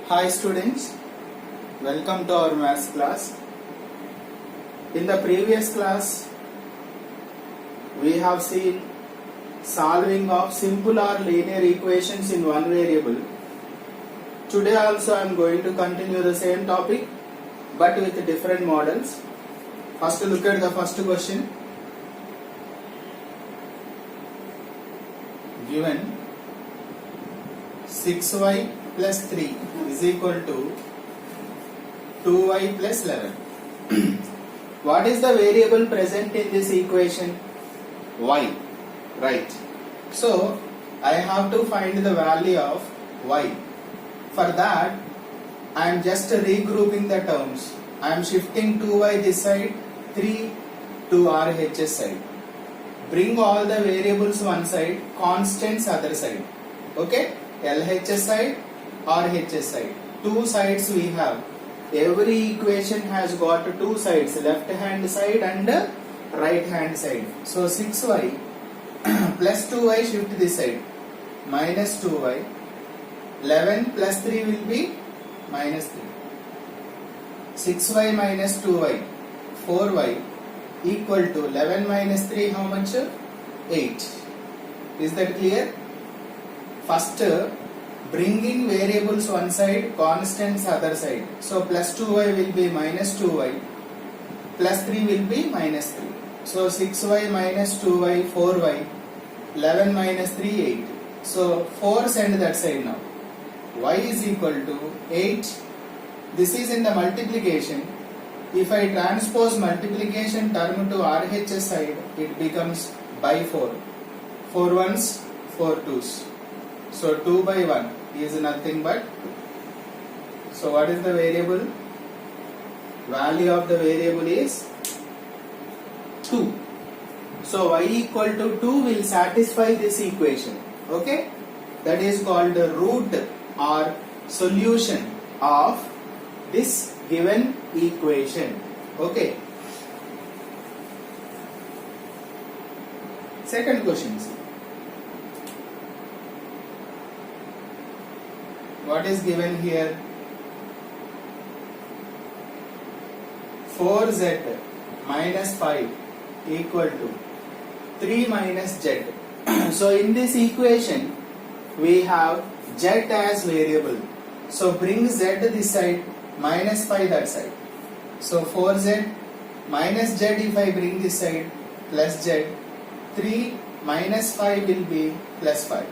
Hi students, welcome to our maths class. In the previous class, we have seen solving of simple or linear equations in one variable. Today also I am going to continue the same topic but with different models. First look at the first question. Given 6y plus 3 is equal to 2y plus 11. What is the variable present in this equation? Y, right. So I have to find the value of y. For that I am just regrouping the terms. I am shifting 2y this side, 3 to RHS side. Bring all the variables one side, constants other side. Okay? LHS side, RHS side. Two sides we have. Every equation has got two sides, left hand side and right hand side. So 6y plus 2y shift this side, minus 2y. 11 plus 3 will be minus 3. 6y minus 2y, 4y equal to 11 minus 3 how much? 8. Is that clear? First bringing variables one side, constants other side. So plus 2y will be minus 2y, plus 3 will be minus 3. So 6y minus 2y, 4y, 11 minus 3, 8. So 4 send that side now. Y is equal to 8. This is in the multiplication. If I transpose multiplication term to RHS side, it becomes by 4. 4 ones, 4 twos. So 2 by 1 is nothing but, so what is the variable? Value of the variable is 2. So y equal to 2 will satisfy this equation. Okay? That is called the root or solution of this given equation. Okay? Second question. What is given here? 4z minus 5 equal to 3 minus z. So in this equation we have z as variable. So bring z this side, minus 5 that side. So 4z minus z if I bring this side, plus z. 3 minus 5 will be plus 5.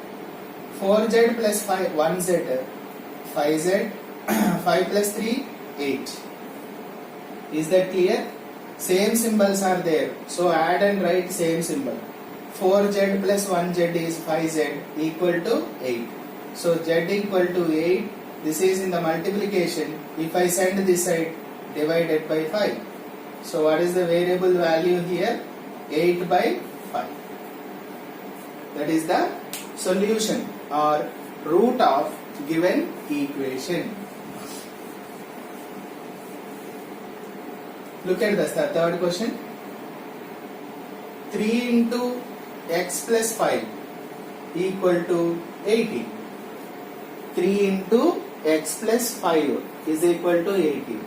4z plus 5, 1z, 5z, 5 plus 3, 8. Is that clear? Same symbols are there. So add and write same symbol. 4z plus 1z is 5z equal to 8. So z equal to 8. This is in the multiplication. If I send this side, divided by 5. So what is the variable value here? 8 by 5. That is the solution or root of given equation. Look at this, the third question. 3 into x plus 5 equal to 18. 3 into x plus 5 is equal to 18.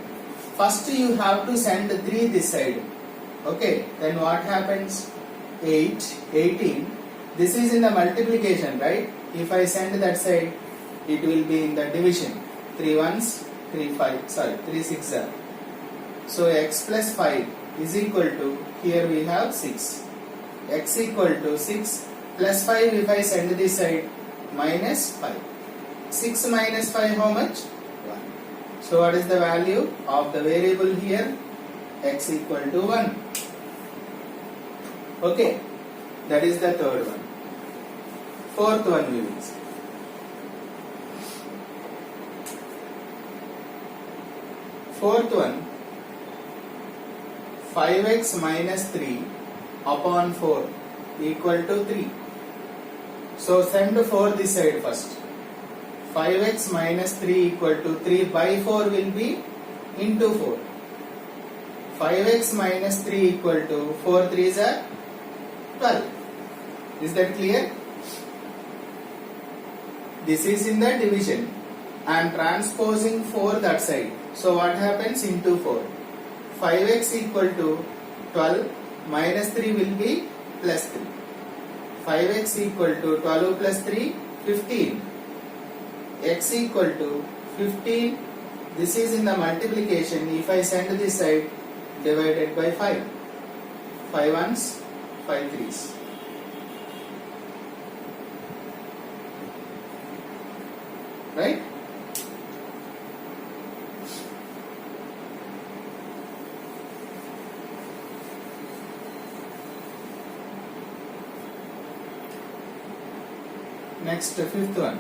First you have to send 3 this side. Okay, then what happens? 8, 18. This is in the multiplication, right? If I send that side, it will be in the division. 3 ones, 3 5, sorry, 3 6 are. So x plus 5 is equal to, here we have 6. X equal to 6 plus 5 if I send this side, minus 5. 6 minus 5 how much? 1. So what is the value of the variable here? X equal to 1. Okay, that is the third one. Fourth one we will see. Fourth one, 5x minus 3 upon 4 equal to 3. So send 4 this side first. 5x minus 3 equal to 3 by 4 will be into 4. 5x minus 3 equal to 4 3s are 12. Is that clear? This is in the division. and transposing 4 that side. So what happens? Into 4. 5x equal to 12 minus 3 will be plus 3. 5x equal to 12 plus 3, 15. X equal to 15. This is in the multiplication. If I send this side, divided by 5. 5 ones, 5 threes. Right? Next, fifth one.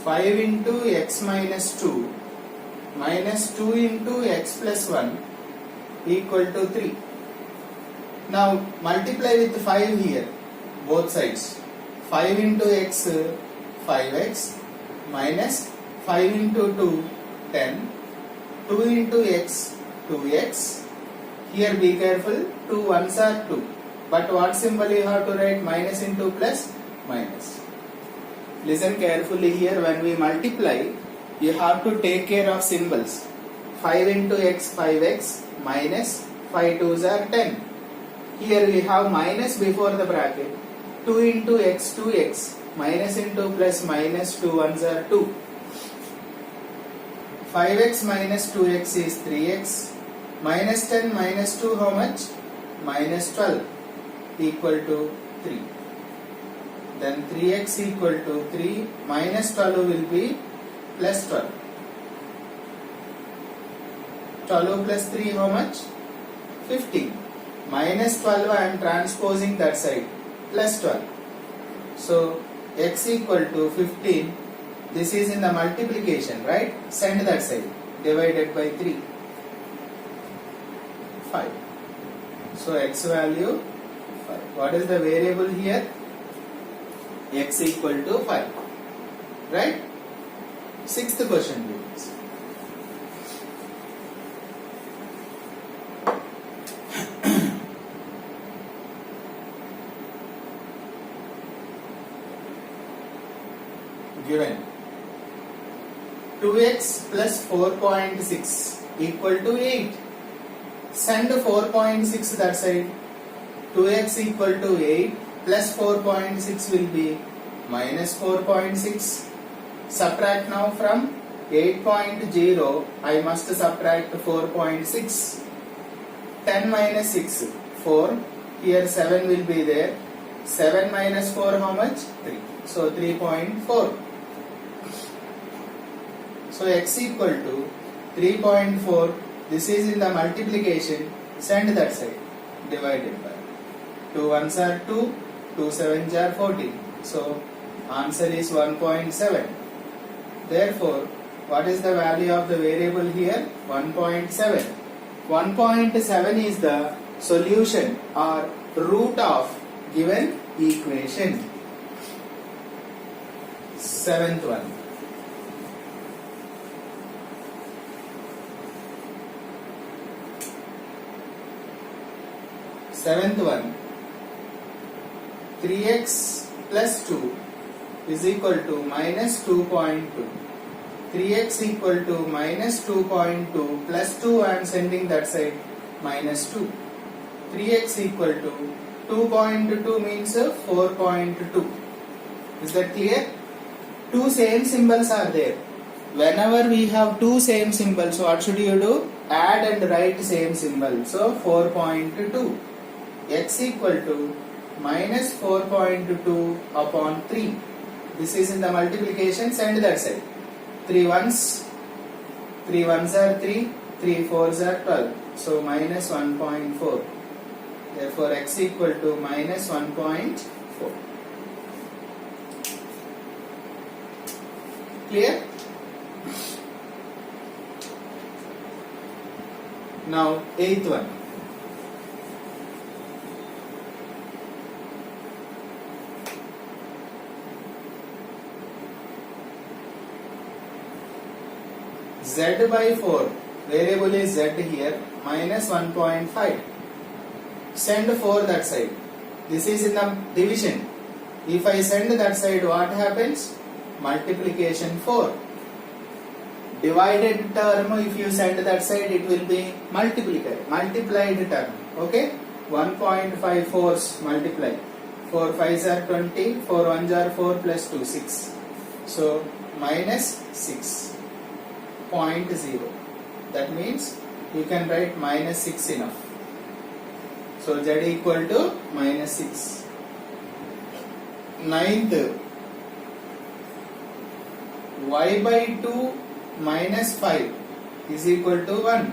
5 into x minus 2 minus 2 into x plus 1 equal to 3. Now multiply with 5 here, both sides. 5 into x, 5x, minus 5 into 2, 10. 2 into x, 2x. Here be careful, 2 ones are 2. But what symbol you have to write? Minus into plus, minus. Listen carefully here, when we multiply, you have to take care of symbols. 5 into x, 5x, minus 5 2s are 10. Here we have minus before the bracket. 2 into x, 2x, minus into plus, minus 2 ones are 2. 5x minus 2x is 3x. Minus 10 minus 2 how much? Minus 12 equal to 3. Then 3x equal to 3 minus 12 will be plus 12. 12 plus 3 how much? 15. Minus 12 I am transposing that side. Plus 12. So x equal to 15. This is in the multiplication, right? Send that side. Divided by 3. 5. So x value 5. What is the variable here? X equal to 5. Right? Sixth question please. Given 2x plus 4.6 equal to 8. Send 4.6 that side. 2x equal to 8 plus 4.6 will be minus 4.6. Subtract now from 8.0. I must subtract 4.6. 10 minus 6, 4. Here 7 will be there. 7 minus 4 how much? 3. So 3.4. So x equal to 3.4. This is in the multiplication. Send that side. Divided by 2 ones are 2. 2 sevens are 14. So answer is 1.7. Therefore, what is the value of the variable here? 1.7. 1.7 is the solution or root of given equation. Seventh one. Seventh one. 3x plus 2 is equal to minus 2.2. 3x equal to minus 2.2 plus 2 I am sending that side minus 2. 3x equal to 2.2 means 4.2. Is that clear? Two same symbols are there. Whenever we have two same symbols, what should you do? Add and write same symbol. So 4.2. X equal to minus 4.2 upon 3. This is in the multiplication. Send that side. 3 ones are 3. 3 fours are 12. So minus 1.4. Therefore x equal to minus 1.4. Clear? Now eighth one. Z by 4, variable is Z here, minus 1.5. Send 4 that side. This is in the division. If I send that side, what happens? multiplication 4. Divided term, if you send that side, it will be multiplied term. Okay, 1.54 multiply. 4 5s are 20, 4 1s are 4 plus 2 6. So minus 6.0. That means you can write minus 6 enough. So z equal to minus 6. Ninth, y by 2 minus 5 is equal to 1.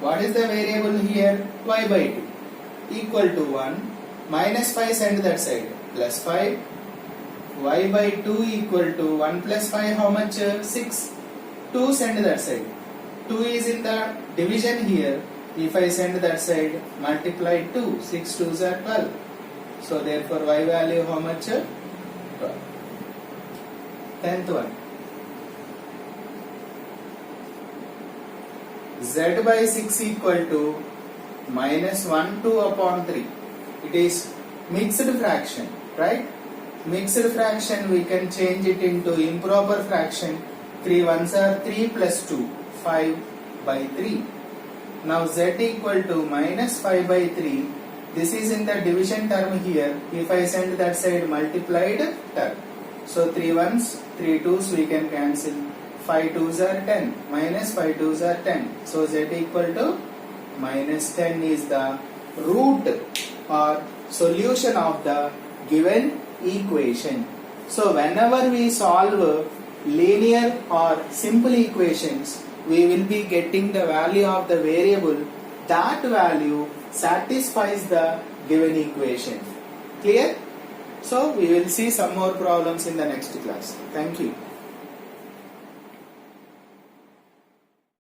What is the variable here? Y by 2 equal to 1. Minus 5 send that side. Plus 5. Y by 2 equal to 1 plus 5 how much? 6. 2 send that side. 2 is in the division here. If I send that side, multiply 2. 6 2s are 12. So therefore y value how much? 12. 10th one. Z by 6 equal to minus 1 2 upon 3. It is mixed fraction, right? Mixed fraction we can change it into improper fraction. 3 ones are 3 plus 2, 5 by 3. Now z equal to minus 5 by 3. This is in the division term here. If I send that side, multiplied term. So 3 ones, 3 2s we can cancel. 5 2s are 10. Minus 5 2s are 10. So z equal to minus 10 is the root or solution of the given equation. So whenever we solve linear or simple equations, we will be getting the value of the variable. That value satisfies the given equation. Clear? So we will see some more problems in the next class. Thank you.